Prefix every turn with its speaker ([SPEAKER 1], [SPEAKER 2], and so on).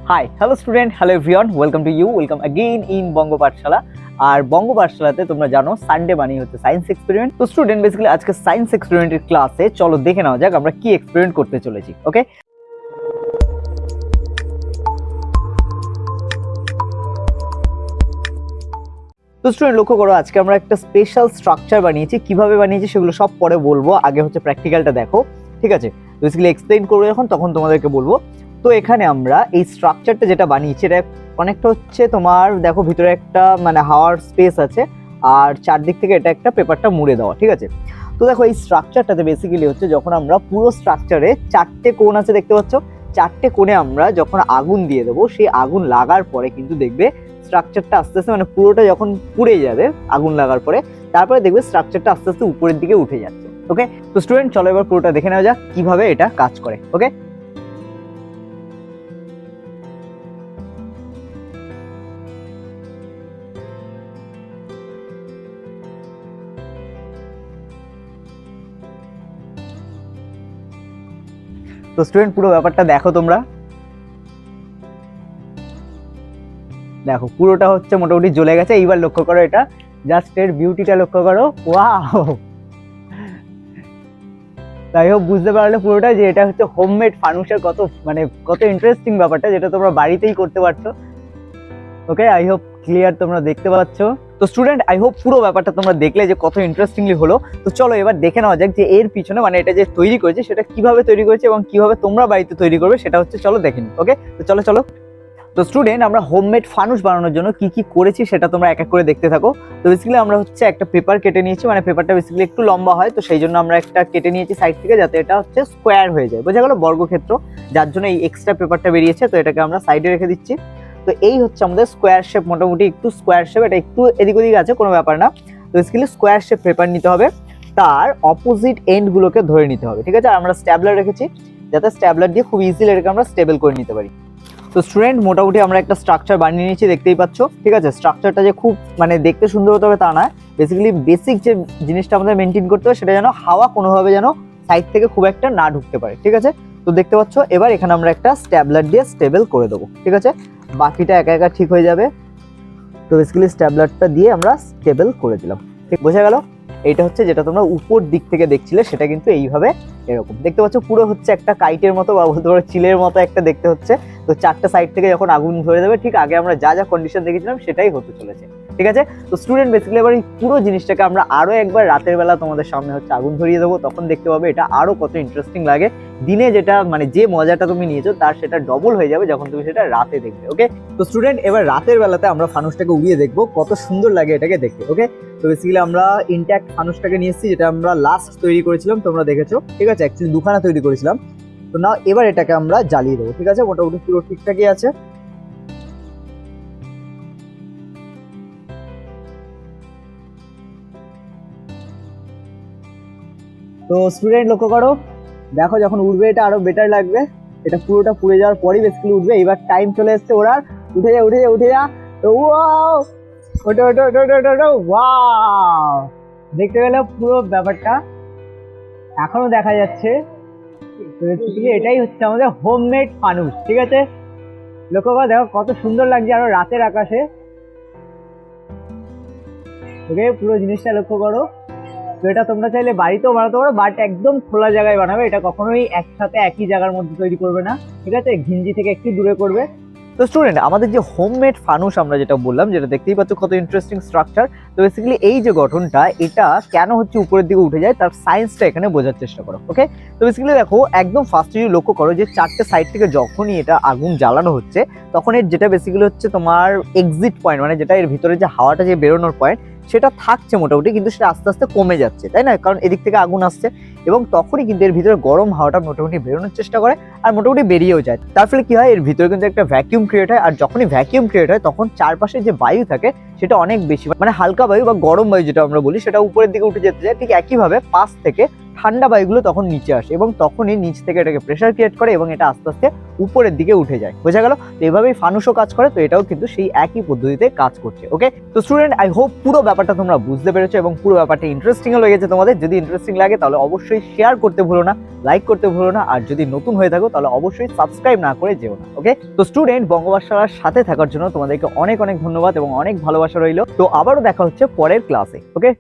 [SPEAKER 1] Hi, hello student, hello everyone, welcome to you, welcome again in Bongo Pathsala. আর বঙ্গ পাঠশালাতে তোমরা জানো Sunday বানিয়ে হচ্ছে science experiment. তো student basically আজকে সায়েন্স এক্সপেরিমেন্টের ক্লাসে চলো দেখে নাও যাক আমরা কি এক্সপেরিমেন্ট করতে চলেছি। ওকে, তো স্টুডেন্ট লক্ষ্য করো আজকে আমরা একটা স্পেশাল স্ট্রাকচার বানিয়েছি। কিভাবে বানিয়েছি সেগুলো সব পরে বলবো, আগে হচ্ছে প্র্যাকটিক্যালটা দেখো, ঠিক আছে? বেসিক্যালি এক্সপ্লেইন করবো যখন তখন তোমাদেরকে বলবো। তো এখানে আমরা এই স্ট্রাকচারটা যেটা বানিয়েছি এটা অনেকটা হচ্ছে তোমার দেখো ভিতরে একটা মানে হাওয়ার স্পেস আছে আর চারদিক থেকে এটা একটা পেপারটা মুড়ে দেওয়া, ঠিক আছে? তো দেখো এই স্ট্রাকচারটাতে বেসিক্যালি হচ্ছে যখন আমরা পুরো স্ট্রাকচারে চারটে কোণ আছে দেখতে পাচ্ছ, চারটে কোণে আমরা যখন আগুন দিয়ে দেবো সেই আগুন লাগার পরে কিন্তু দেখবে স্ট্রাকচারটা আস্তে আস্তে মানে পুরোটা যখন পুড়ে যাবে আগুন লাগার পরে, তারপরে দেখবে স্ট্রাকচারটা আস্তে আস্তে উপরের দিকে উঠে যাচ্ছে। ওকে, তো স্টুডেন্ট চলো এবার পুরোটা দেখে নেওয়া যাক কিভাবে এটা কাজ করে। ওকে, তো স্টুডেন্ট পুরো ব্যাপারটা দেখো, তোমরা দেখো পুরোটা হচ্ছে মোটামুটি জ্বলে গেছে। এইবার লক্ষ্য করো এটা, জাস্ট এর বিউটিটা লক্ষ্য করো। ওয়াও, তাই হোক বুঝতে পারলে পুরোটা যে এটা হচ্ছে হোমমেড ফানুসের কত ইন্টারেস্টিং ব্যাপারটা, যেটা তোমরা বাড়িতেই করতে পারছো। ওকে, আই হোপ ক্লিয়ার তোমরা দেখতে পাচ্ছ। তো স্টুডেন্ট আই হোপ পুরো ব্যাপারটা তোমরা দেখলে যে কত ইন্টারেস্টিংলি হলো। তো চলো এবার দেখে নেওয়া যাক যে এর পিছনে মানে এটা যে তৈরি করেছে সেটা কিভাবে তৈরি করেছে এবং কিভাবে তোমরা বাড়িতে তৈরি করবে সেটা হচ্ছে চলো দেখে নিই। ওকে, তো চলো চলো। তো স্টুডেন্ট আমরা হোমমেড ফানুস বানানোর জন্য কি কি করেছি সেটা তোমরা এক এক করে দেখতে থাকো। তো বেসিক্যালি আমরা হচ্ছে একটা পেপার কেটে নিয়েছি, মানে পেপারটা বেসিক্যালি একটু লম্বা হয় তো সেই জন্য আমরা একটা কেটে নিয়েছি সাইড থেকে, যাতে এটা হচ্ছে স্কোয়ার হয়ে যায়, বোঝা গেল, বর্গক্ষেত্র, যার জন্য এই এক্সট্রা পেপারটা বেরিয়েছে। তো এটাকে আমরা সাইডে রেখে দিচ্ছি। তো এই হচ্ছে আমাদের স্কোয়ার শেপ, মোটামুটি একটু স্কোয়ার শেপ, এটা একটু এদিক ওদিক আছে কোনো ব্যাপার না। তো বেসিক্যালি স্কোয়ার শেপ পেপার নিতে হবে, তার অপোজিট এন্ড গুলোকে ধরে নিতে হবে, ঠিক আছে? আর আমরা স্ট্যাবলার রেখেছি যাতে স্ট্যাবলার দিয়ে খুব ইজিলি এটাকে আমরা স্টেবল করে নিতে পারি। তো স্টুডেন্ট মোটামুটি আমরা একটা স্ট্রাকচার বানিয়ে নিয়েছি, দেখতেই পাচ্ছ, ঠিক আছে? স্ট্রাকচারটা যে খুব মানে দেখতে সুন্দর হতে হবে তা না, বেসিক্যালি বেসিক যে জিনিসটা আমাদের মেনটেন করতে হবে সেটা যেন হাওয়া কোনোভাবে যেন সাইড থেকে খুব একটা না ঢুকতে পারে, ঠিক আছে? তো দেখতে পাচ্ছ এবার এখানে আমরা একটা স্ট্যাবলার দিয়ে স্টেবল করে দেবো, ঠিক আছে? বাকিটা একা একা ঠিক হয়ে যাবে। তো বেসিক্যালি স্ট্যাবলারটা দিয়ে আমরা স্টেবল করে দিলাম, ঠিক বোঝা গেল? এইটা হচ্ছে যেটা তোমরা উপর দিক থেকে দেখছিলে সেটা কিন্তু এইভাবে এরকম দেখতে পাচ্ছ, পুরো হচ্ছে একটা কাইটের মতো বা বলতে পারো চিলের মতো একটা দেখতে হচ্ছে। তো চারটা সাইড থেকে যখন আগুন ধরে দেবে ঠিক আগে আমরা যা যা কন্ডিশন দেখেছিলাম সেটাই হতে চলেছে, ঠিক আছে? তো স্টুডেন্ট বেসিক্যালি এবার এই পুরো জিনিসটাকে আমরা আরো একবার রাতের বেলা তোমাদের সামনে হচ্ছে আগুন ধরিয়ে দেবো, তখন দেখতে পাবে এটা আরো কত ইন্টারেস্টিং লাগে। দিনে যেটা মানে যে মজাটা তুমি নিয়েছো তার সেটা ডবল হয়ে যাবে যখন তুমি সেটা রাতে দেখবে। ওকে, তো স্টুডেন্ট এবার রাতের বেলাতে আমরা ফানুসটাকে উড়িয়ে দেখবো কত সুন্দর লাগে এটাকে দেখতে। ওকে, তো বেসিক্যালি আমরা ইনট্যাক্ট ফানুসটাকে নিয়ে এসেছি, যেটা আমরা লাস্ট তৈরি করেছিলাম, তোমরা দেখেছো, ঠিক আছে? অ্যাকচুয়ালি দুখানা তৈরি করেছিলাম। তো না এবার এটাকে আমরা জ্বালিয়ে দেবো, ঠিক আছে? মোটামুটি পুরো ঠিকঠাকই আছে। তো স্টুডেন্ট লক্ষ্য করো, দেখো যখন উঠবে এটা আরো বেটার লাগবে। এটা পুরোটা পুড়ে যাওয়ার পরই বেসিক্যালি উঠবে। এবার টাইম চলে এসছে ওরার, উঠে যা উঠে যা উঠে যা। তো ওয়াও, ওটা ওটা ওটা ওটা ওটা ওটা, ওয়াও, দেখতে পেলে পুরো ব্যাপারটা এখনো দেখা যাচ্ছে। তো বেসিক্যালি এটাই হচ্ছে আমাদের হোমমেড ফানুস, ঠিক আছে? লক্ষ্য করো, দেখো কত সুন্দর লাগছে আরো রাতের আকাশে। ওকে, পুরো জিনিসটা লক্ষ্য করো। তো এটা তোমরা চাইলে বাড়িতেও বানাতে পারো, বাট একদম খোলা জায়গায় বানাবে, এটা কখনোই একসাথে একই জায়গার মধ্যে তৈরি করবে না, ঠিক আছে? ঘিঞ্জি থেকে একটু দূরে করবে। তো স্টুডেন্ট আমাদের যে হোমমেড ফানুস আমরা যেটা বললাম, যেটা দেখতেই পাচ্ছ কত ইন্টারেস্টিং স্ট্রাকচার। তো বেসিক্যালি এই যে গঠনটা এটা কেন হচ্ছে উপরের দিকে উঠে যায় তার সায়েন্সটা এখানে বোঝার চেষ্টা করো। ওকে, তো বেসিক্যালি দেখো একদম ফার্স্টে যদি লক্ষ্য করো যে চারটে সাইড থেকে যখনই এটা আগুন জ্বালানো হচ্ছে তখন এর যেটা বেসিক্যালি হচ্ছে তোমার এক্সিট পয়েন্ট, মানে যেটা এর ভিতরে যে হাওয়াটা যে বেরোনোর পয়েন্ট সেটা থাকছে মোটামুটি, কিন্তু সেটা আস্তে আস্তে কমে যাচ্ছে, তাই না? কারণ এদিক থেকে আগুন আসছে এবং তখনই কিন্তু এর ভিতরে গরম হাওয়াটা মোটামুটি বেরোনোর চেষ্টা করে আর মোটামুটি বেরিয়েও যায়। তার ফলে কি হয়, এর ভিতরে কিন্তু একটা ভ্যাকিউম ক্রিয়েট হয়, আর যখনই ভ্যাকিউম ক্রিয়েট হয় তখন চারপাশে যে বায়ু থাকে সেটা অনেক বেশি মানে হালকা বায়ু বা গরম বায়ু যেটা আমরা বলি সেটা উপরের দিকে উঠে যেতে যায়। ঠিক একইভাবে পাশ থেকে ঠান্ডা বায়ুগুলো তখন নিচে আসে এবং তখনই নিচ থেকে এটাকে প্রেসার ক্রিয়েট করে এবং এটা আস্তে আস্তে উপরের দিকে উঠে যায়। বোঝা গেল? তো এভাবেই ফানুসও কাজ করে, তো এটাও কিন্তু সেই একই পদ্ধতিতে কাজ করছে। ওকে, তো স্টুডেন্ট আই হোপ পুরো ব্যাপারটা তোমরা বুঝতে পেরেছো এবং পুরো ব্যাপারটা ইন্টারেস্টিং লেগেছে তোমাদের। যদি ইন্টারেস্টিং লাগে তাহলে অবশ্যই শেয়ার করতে ভুলো না, লাইক করতে ভুলো না, আর যদি নতুন হয়ে থাকো তাহলে অবশ্যই সাবস্ক্রাইব না করে যেও না। ওকে, তো স্টুডেন্ট বঙ্গ পাঠশালার সাথে থাকার জন্য তোমাদেরকে অনেক অনেক ধন্যবাদ এবং অনেক ভালোবাসা রইলো। তো আবারও দেখা হচ্ছে পরের ক্লাসে। ওকে।